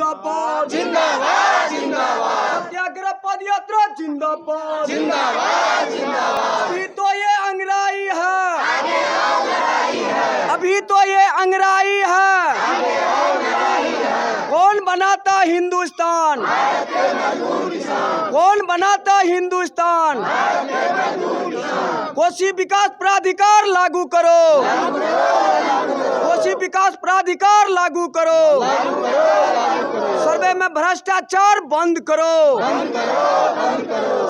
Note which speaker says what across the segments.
Speaker 1: जिंदाबाद
Speaker 2: जिंदाबाद जिंदाबाद
Speaker 1: सत्याग्रह पद यात्रा जिंदाबाद
Speaker 2: जिंदाबाद जिंदाबाद।
Speaker 1: अभी तो ये अंगराई है, अभी तो ये अंगराई है। कौन बनाता हिंदुस्तान, कौन बनाता हिंदुस्तान। कोसी विकास प्राधिकार लागू करो, कोसी विकास प्राधिकार लागू करो। सर्वे में भ्रष्टाचार बंद करो,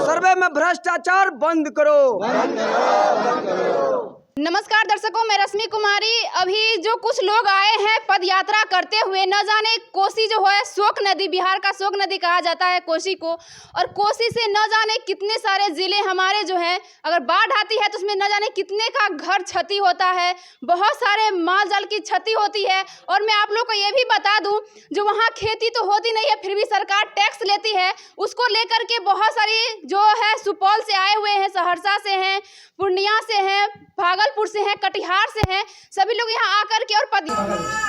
Speaker 1: सर्वे में भ्रष्टाचार बंद करो।
Speaker 3: नमस्कार दर्शकों, मैं रश्मि कुमारी। अभी जो कुछ लोग आए हैं पद यात्रा करते हुए, न जाने कोसी जो है शोक नदी, बिहार का शोक नदी कहा जाता है कोसी को, और कोसी से न जाने कितने सारे ज़िले हमारे जो हैं, अगर बाढ़ आती है तो उसमें न जाने कितने का घर क्षति होता है, बहुत सारे माल जाल की क्षति होती है। और मैं आप लोग को ये भी बता दूं, जो वहाँ खेती तो होती नहीं है, फिर भी सरकार टैक्स लेती है। उसको लेकर के बहुत सारी जो है सुपौल से आए हुए हैं, सहरसा से हैं, पूर्णिया से हैं, भागलपुर से हैं, कटिहार से हैं, सभी लोग यहाँ आकर के और पद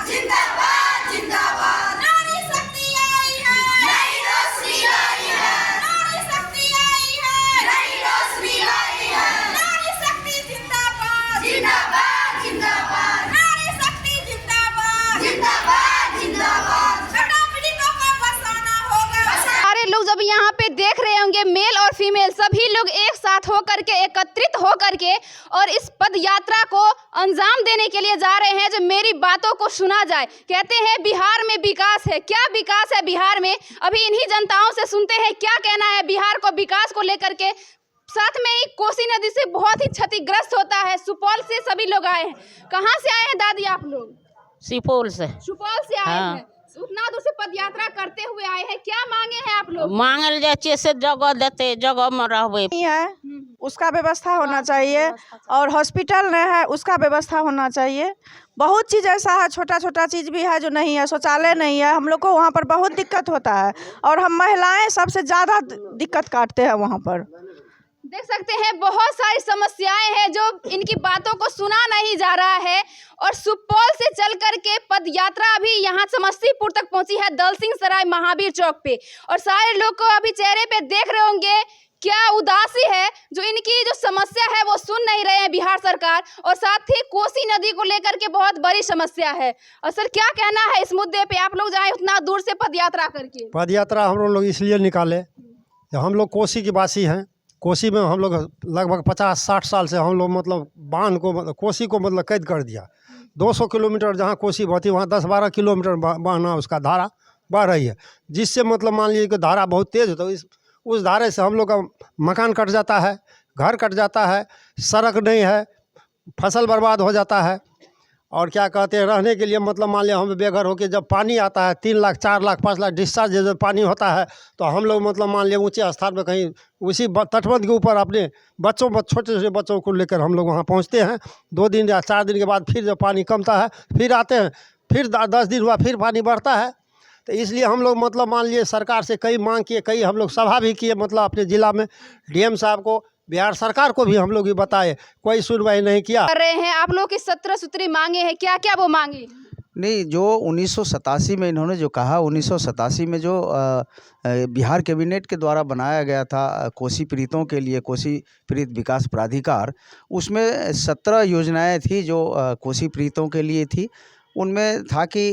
Speaker 4: जिंदाबाद जिंदाबाद। नारी शक्ति आई है, नई रोशनी आई है। नारी शक्ति आई है, नई रोशनी आई है। नारी शक्ति जिंदाबाद जिंदाबाद जिंदाबाद। नारी शक्ति जिंदाबाद जिंदाबाद जिंदाबाद। बेटा पीड़ितों को बचाना होगा।
Speaker 3: सारे लोग जब यहाँ पे देख रहे होंगे, मेल और फीमेल सभी लोग एक साथ होकर के, एकत्रित होकर के, और इस पद यात्रा को अंजाम देने के लिए जा रहे हैं। जो मेरी बातों को सुना जाए, कहते हैं बिहार में विकास है। क्या विकास है बिहार में? अभी इन्हीं जनताओं से सुनते हैं क्या कहना है बिहार को विकास को लेकर के। साथ में ही कोसी नदी से बहुत ही क्षतिग्रस्त होता है। सुपौल से सभी लोग आए हैं। कहाँ से आए हैं दादी आप लोग?
Speaker 5: सुपौल से।
Speaker 3: सुपौल से आए
Speaker 5: हाँ।
Speaker 3: हैं। उतना दूर से पद यात्रा करते हुए आए हैं, क्या मांगे हैं आप लोग?
Speaker 5: मांगल जाए से जगह देते, जगह में रहबे।
Speaker 6: है उसका व्यवस्था होना चाहिए, और हॉस्पिटल नहीं है उसका व्यवस्था होना चाहिए। बहुत चीज़ ऐसा है, छोटा छोटा चीज़ भी है जो नहीं है, शौचालय नहीं है। हम लोग को वहाँ पर बहुत दिक्कत होता है, और हम महिलाएं सबसे ज़्यादा दिक्कत काटते हैं वहाँ पर।
Speaker 3: देख सकते हैं बहुत सारी समस्याएं हैं जो इनकी बातों को सुना नहीं जा रहा है। और सुपौल से चल कर के पद यात्रा अभी यहाँ समस्तीपुर तक पहुंची है, दलसिंह सराय महावीर चौक पे। और सारे लोग को अभी चेहरे पे देख रहे होंगे क्या उदासी है, जो इनकी जो समस्या है वो सुन नहीं रहे हैं बिहार सरकार। और साथ ही कोसी नदी को लेकर के बहुत बड़ी समस्या है। और सर क्या कहना है इस मुद्दे पे? आप लोग जाए उतना दूर से पद यात्रा करके।
Speaker 7: पद यात्रा हम लोग इसलिए निकाले, हम लोग कोसी के वासी हैं। कोसी में हम लोग लगभग 50-60 साल से हम लोग मतलब बांध को, मतलब कोसी को मतलब कैद कर दिया। 200 किलोमीटर जहाँ कोसी बहती वहाँ 10-12 किलोमीटर बहना उसका धारा बह रही है, जिससे मतलब मान लीजिए कि धारा बहुत तेज़ है, तो उस धारे से हम लोग का मकान कट जाता है, घर कट जाता है, सड़क नहीं है, फसल बर्बाद हो जाता है। और क्या कहते हैं, रहने के लिए मतलब मान लिया हम बेघर होकर जब पानी आता है 3 लाख 4 लाख 5 लाख डिस्चार्ज जब पानी होता है, तो हम लोग मतलब मान लिया ऊंचे स्थान में कहीं उसी तटबंध के ऊपर अपने बच्चों, छोटे छोटे बच्चों को लेकर हम लोग वहाँ पहुँचते हैं। 2 दिन या 4 दिन के बाद फिर जब पानी कमता है फिर आते हैं, फिर 10 दिन हुआ फिर पानी बढ़ता है। तो इसलिए हम लोग मतलब मान लिए सरकार से कई मांग किए, कई हम लोग सभा भी किए, मतलब अपने ज़िला में डीएम साहब को, बिहार सरकार को भी हम लोग भी बताए, कोई सुनवाई नहीं किया।
Speaker 3: कर रहे हैं आप लोग की 17 सूत्री मांगे हैं, क्या क्या वो मांगे?
Speaker 8: नहीं, जो 1987 में इन्होंने जो कहा, 1987 में जो बिहार कैबिनेट के द्वारा बनाया गया था कोसी पीड़ितों के लिए कोसी पीड़ित विकास प्राधिकार, उसमें 17 योजनाएं थी जो कोसी पीड़ितों के लिए थी। उनमें था कि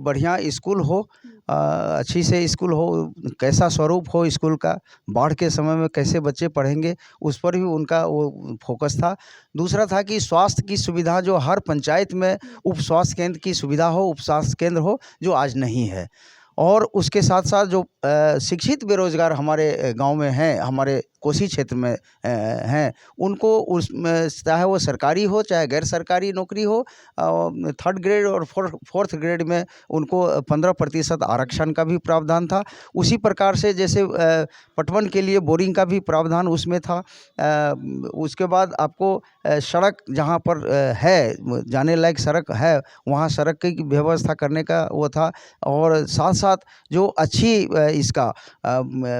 Speaker 8: बढ़िया स्कूल हो, अच्छी से स्कूल हो, कैसा स्वरूप हो स्कूल का, बाढ़ के समय में कैसे बच्चे पढ़ेंगे, उस पर भी उनका वो फोकस था। दूसरा था कि स्वास्थ्य की सुविधा, जो हर पंचायत में उप स्वास्थ्य केंद्र की सुविधा हो, उप स्वास्थ्य केंद्र हो, जो आज नहीं है। और उसके साथ साथ जो शिक्षित बेरोजगार हमारे गांव में हैं, हमारे कोसी क्षेत्र में हैं, उनको उसमें चाहे वो सरकारी हो चाहे गैर सरकारी नौकरी हो, 3rd ग्रेड और 4th ग्रेड में उनको 15% आरक्षण का भी प्रावधान था। उसी प्रकार से जैसे पटवन के लिए बोरिंग का भी प्रावधान उसमें था। उसके बाद आपको सड़क जहाँ पर है, जाने लायक सड़क है, वहाँ सड़क की व्यवस्था करने का वो था। और साथ साथ जो अच्छी इसका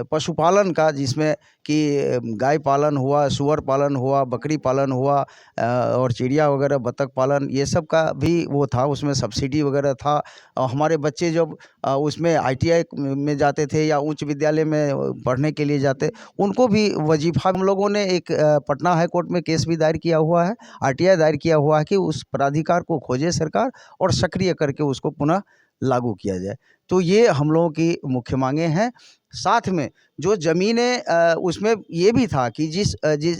Speaker 8: पशुपालन का, जिसमें कि गाय पालन हुआ, सुअर पालन हुआ, बकरी पालन हुआ और चिड़िया वगैरह, बतख पालन, ये सब का भी वो था, उसमें सब्सिडी वगैरह था। और हमारे बच्चे जब उसमें ITI में जाते थे या उच्च विद्यालय में पढ़ने के लिए जाते, उनको भी वजीफा, हम लोगों ने एक पटना हाई कोर्ट में केस भी दायर किया हुआ है, RTI दायर किया हुआ है कि उस प्राधिकार को खोजे सरकार और सक्रिय करके उसको पुनः लागू किया जाए। तो ये हम लोगों की मुख्य मांगे हैं। साथ में जो ज़मीनें उसमें ये भी था कि जिस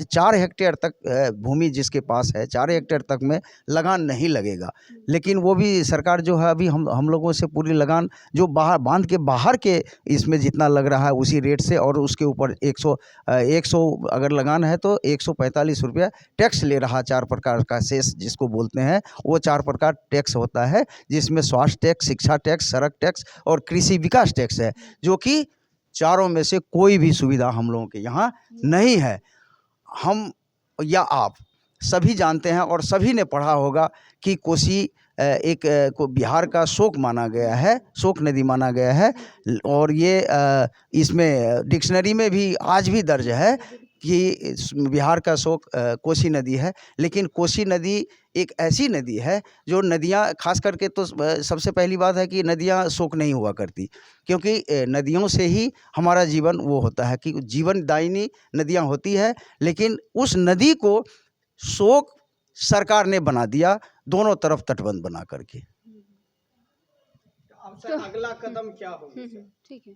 Speaker 8: 4 हेक्टेयर तक भूमि जिसके पास है, 4 हेक्टेयर तक में लगान नहीं लगेगा, लेकिन वो भी सरकार जो है अभी हम लोगों से पूरी लगान जो बाहर बांध के बाहर के इसमें जितना लग रहा है उसी रेट से, और उसके ऊपर 100 अगर लगान है तो 145 रुपया टैक्स ले रहा। 4 प्रकार का सेस जिसको बोलते हैं, वो 4 प्रकार टैक्स होता है, जिसमें स्वास्थ्य टैक्स, शिक्षा टैक्स, सड़क टैक्स और कृषि विकास टैक्स है, जो कि चारों में से कोई भी सुविधा हम लोगों के यहाँ नहीं है। हम या आप सभी जानते हैं और सभी ने पढ़ा होगा कि कोसी एक को बिहार का शोक माना गया है, शोक नदी माना गया है, और ये इसमें डिक्शनरी में भी आज भी दर्ज है कि बिहार का शोक कोसी नदी है। लेकिन कोसी नदी एक ऐसी नदी है जो नदियाँ, खास करके तो सबसे पहली बात है कि नदियाँ शोक नहीं हुआ करती, क्योंकि नदियों से ही हमारा जीवन वो होता है कि जीवनदायिनी नदियाँ होती है। लेकिन उस नदी को शोक सरकार ने बना दिया, दोनों तरफ तटबंध बना करके।
Speaker 1: अब सर अगला कदम क्या होगा?
Speaker 3: ठीक है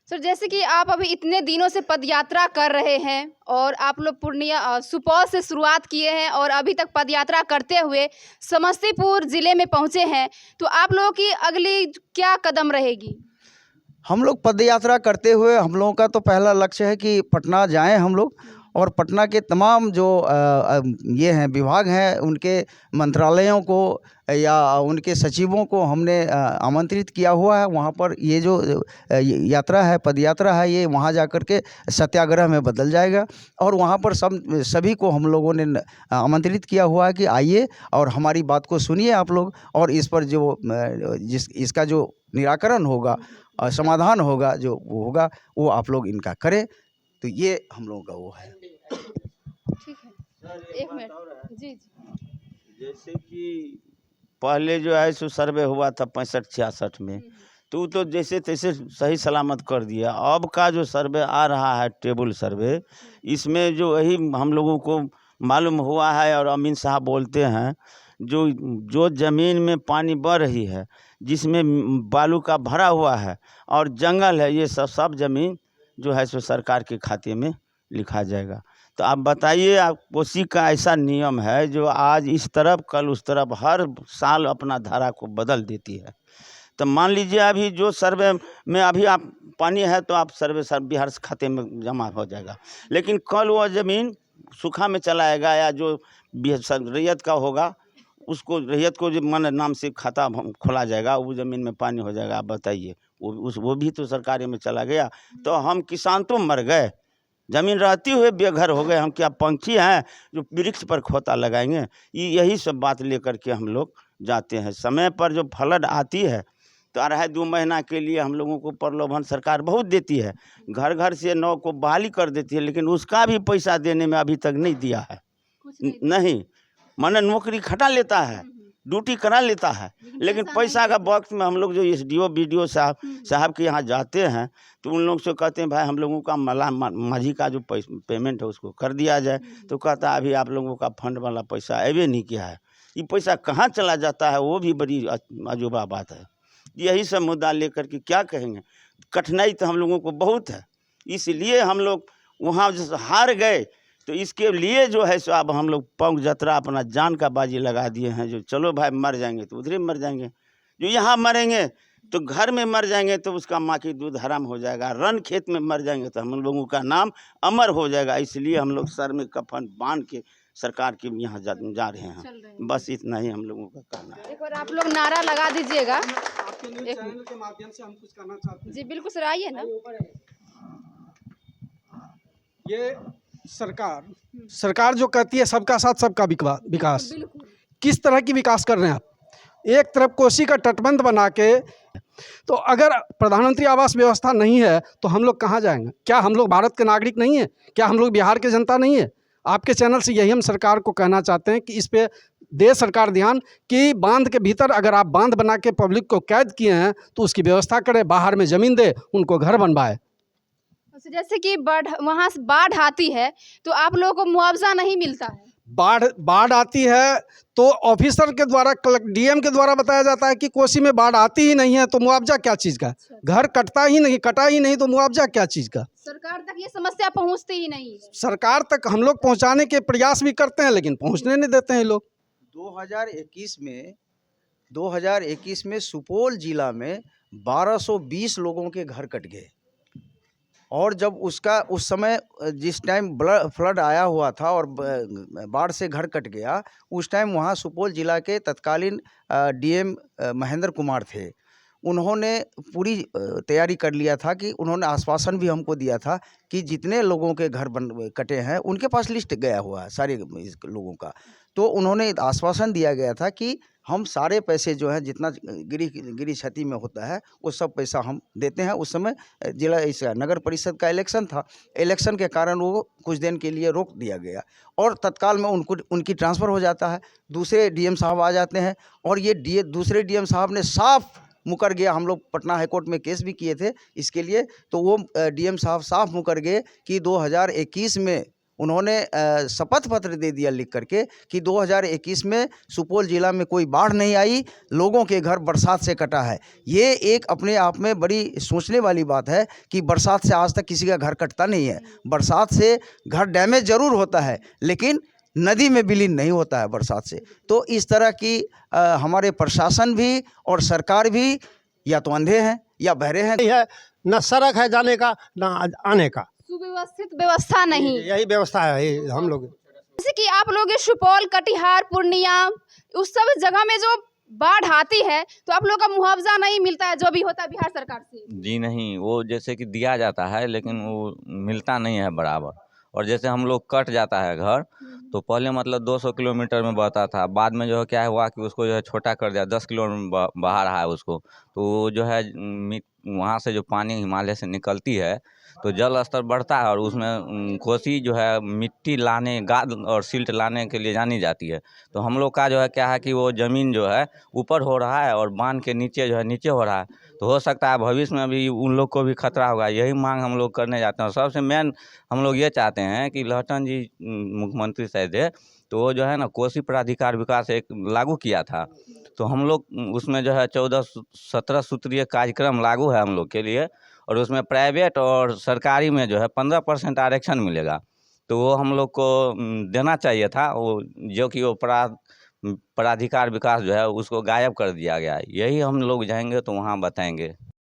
Speaker 3: सर, जैसे कि आप अभी इतने दिनों से पदयात्रा कर रहे हैं और आप लोग पूर्णिया सुपौल से शुरुआत किए हैं और अभी तक पदयात्रा करते हुए समस्तीपुर ज़िले में पहुंचे हैं, तो आप लोगों की अगली क्या कदम रहेगी?
Speaker 8: हम लोग पदयात्रा करते हुए, हम लोगों का तो पहला लक्ष्य है कि पटना जाएं हम लोग, और पटना के तमाम जो ये हैं विभाग हैं, उनके मंत्रालयों को या उनके सचिवों को हमने आमंत्रित किया हुआ है। वहाँ पर ये जो यात्रा है, पदयात्रा है, ये वहाँ जा कर के सत्याग्रह में बदल जाएगा, और वहाँ पर सभी को हम लोगों ने आमंत्रित किया हुआ है कि आइए और हमारी बात को सुनिए आप लोग, और इस पर जो इसका जो निराकरण होगा, समाधान होगा, जो वो होगा, वो आप लोग इनका करें। तो ये हम लोगों का वो है।
Speaker 3: ठीक है, 1 मिनट। जी जी।
Speaker 2: जैसे कि पहले जो है सो सर्वे हुआ था 65-66 में, तो जैसे तैसे सही सलामत कर दिया। अब का जो सर्वे आ रहा है, टेबल सर्वे, इसमें जो यही हम लोगों को मालूम हुआ है, और अमीन साहब बोलते हैं, जो ज़मीन में पानी बह रही है, जिसमें बालू का भरा हुआ है और जंगल है, ये सब ज़मीन जो है सो सरकार के खाते में लिखा जाएगा। तो आप बताइए, आप कोसी का ऐसा नियम है जो आज इस तरफ कल उस तरफ हर साल अपना धारा को बदल देती है। तो मान लीजिए अभी जो सर्वे में अभी आप पानी है तो आप सर्वे बिहार खाते में जमा हो जाएगा, लेकिन कल वो ज़मीन सूखा में चलाएगा, या जो रैयत का होगा उसको, रैयत को जो मन नाम से खाता खोला जाएगा, वो ज़मीन में पानी हो जाएगा। आप बताइए, वो भी तो सरकारी में चला गया, तो हम किसान तो मर गए, ज़मीन रहती हुए बेघर हो गए। हम क्या पंछी हैं जो वृक्ष पर खोता लगाएंगे? यही सब बात लेकर के हम लोग जाते हैं। समय पर जो फ्लड आती है तो 2.5 महीना के लिए हम लोगों को प्रलोभन सरकार बहुत देती है, घर घर से नाव को बहाली कर देती है, लेकिन उसका भी पैसा देने में अभी तक नहीं दिया है। नहीं, माने नौकरी खटा लेता है, ड्यूटी करा लेता है, लेकिन पैसा का वक्त में हम लोग जो SDO BDO साहब के यहाँ जाते हैं, तो उन लोग से कहते हैं भाई हम लोगों का माझी का जो पेमेंट है उसको कर दिया जाए। तो कहता है अभी आप लोगों का फंड वाला पैसा अभी नहीं किया है। ये पैसा कहाँ चला जाता है, वो भी बड़ी अजूबा बात है। यही सब मुद्दा लेकर के क्या कहेंगे। कठिनाई तो हम लोगों को बहुत है, इसलिए हम लोग वहाँ हार गए। तो इसके लिए जो है सो अब हम लोग पंख जतरा अपना जान का बाजी लगा दिए हैं। जो चलो भाई मर जाएंगे तो उधर ही मर जाएंगे, जो यहाँ मरेंगे तो घर में मर जाएंगे तो उसका माँ की दूध हराम हो जाएगा, रन खेत में मर जाएंगे तो हम लोगों का नाम अमर हो जाएगा। इसलिए हम लोग सर में कफन बांध के सरकार के यहाँ जा रहे हैं। बस इतना ही हम लोगों का कहना है।
Speaker 3: एक बार आप लोग नारा लगा दीजिएगा।
Speaker 1: आपके न्यूज़ चैनल के माध्यम से हम कुछ कहना चाहते हैं।
Speaker 3: जी बिल्कुल सर, आइए ना।
Speaker 1: ये सरकार जो कहती है सबका साथ सबका विकास, किस तरह की विकास कर रहे हैं आप? एक तरफ कोसी का तटबंध बना के तो अगर प्रधानमंत्री आवास व्यवस्था नहीं है तो हम लोग कहाँ जाएंगे? क्या हम लोग भारत के नागरिक नहीं है? क्या हम लोग बिहार के जनता नहीं है? आपके चैनल से यही हम सरकार को कहना चाहते हैं कि इस पे दे सरकार ध्यान कि बांध के भीतर अगर आप बांध बना के पब्लिक को कैद किए हैं तो उसकी व्यवस्था करें, बाहर में ज़मीन दे, उनको घर बनवाए।
Speaker 3: जैसे कि वहाँ से बाढ़ आती है तो आप लोगों को मुआवजा नहीं मिलता है।
Speaker 1: बाढ़ आती है तो ऑफिसर के द्वारा, डीएम के द्वारा बताया जाता है कि कोसी में बाढ़ आती ही नहीं है तो मुआवजा क्या चीज़ का? घर कटा ही नहीं तो मुआवजा क्या चीज़ का?
Speaker 3: सरकार तक ये समस्या पहुंचती ही नहीं है।
Speaker 1: सरकार तक हम लोग पहुंचाने के प्रयास भी करते हैं लेकिन पहुंचने नहीं देते हैं लोग।
Speaker 8: 2021 में सुपौल जिला में 1220 लोगों के घर कट गए। और जब उस समय जिस टाइम फ्लड आया हुआ था और बाढ़ से घर कट गया, उस टाइम वहाँ सुपौल जिला के तत्कालीन डीएम महेंद्र कुमार थे। उन्होंने पूरी तैयारी कर लिया था कि उन्होंने आश्वासन भी हमको दिया था कि जितने लोगों के घर कटे हैं उनके पास लिस्ट गया हुआ है सारे लोगों का। तो उन्होंने आश्वासन दिया गया था कि हम सारे पैसे जो है जितना गिरी क्षति में होता है वो सब पैसा हम देते हैं। उस समय जिला इसका नगर परिषद का इलेक्शन था, इलेक्शन के कारण वो कुछ दिन के लिए रोक दिया गया और तत्काल में उनकी ट्रांसफ़र हो जाता है, दूसरे डीएम साहब आ जाते हैं और ये दूसरे डीएम साहब ने साफ मुकर गया। हम लोग पटना हाईकोर्ट में केस भी किए थे इसके लिए, तो वो डीएम साहब साफ मुकर गए कि 2021 में उन्होंने शपथ पत्र दे दिया लिख करके कि 2021 में सुपौल जिला में कोई बाढ़ नहीं आई, लोगों के घर बरसात से कटा है। ये एक अपने आप में बड़ी सोचने वाली बात है कि बरसात से आज तक किसी का घर कटता नहीं है। बरसात से घर डैमेज ज़रूर होता है लेकिन नदी में विलीन नहीं होता है बरसात से। तो इस तरह की हमारे प्रशासन भी और सरकार भी या तो अंधे हैं या बहरे हैं।
Speaker 7: न सड़क है जाने का न आने का,
Speaker 3: सुव्यवस्थित व्यवस्था नहीं,
Speaker 7: यही व्यवस्था है हम लोग।
Speaker 3: जैसे कि आप लोग सुपौल, कटिहार, पूर्णिया उस सब जगह में जो बाढ़ आती है तो आप लोग का मुआवजा नहीं मिलता है जो भी होता है बिहार सरकार से?
Speaker 9: जी नहीं, वो जैसे कि दिया जाता है लेकिन वो मिलता नहीं है बराबर। और जैसे हम लोग कट जाता है घर तो पहले मतलब 200 किलोमीटर में बहता था, बाद में जो है क्या हुआ कि उसको जो है छोटा कर दिया, 10 किलोमीटर बहा रहा है उसको। तो जो है वहाँ से जो पानी हिमालय से निकलती है तो जल स्तर बढ़ता है और उसमें कोसी जो है मिट्टी लाने, गाद और सिल्ट लाने के लिए जानी जाती है। तो हम लोग का जो है क्या है कि वो ज़मीन जो है ऊपर हो रहा है और बांध के नीचे जो है नीचे हो रहा है। तो हो सकता है भविष्य में भी उन लोग को भी खतरा होगा, यही मांग हम लोग करने जाते हैं। सबसे मेन हम लोग ये चाहते हैं कि लहटन जी मुख्यमंत्री साहब थे तो वो जो है ना कोसी प्राधिकार विकास एक लागू किया था, तो हम लोग उसमें जो है 14-17 सूत्रीय कार्यक्रम लागू है हम लोग के लिए और उसमें प्राइवेट और सरकारी में जो है 15% आरक्षण मिलेगा। तो वो हम लोग को देना चाहिए था, वो जो कि वो प्राधिकार विकास जो है उसको गायब कर दिया गया है। यही हम लोग जाएंगे तो वहाँ बताएंगे।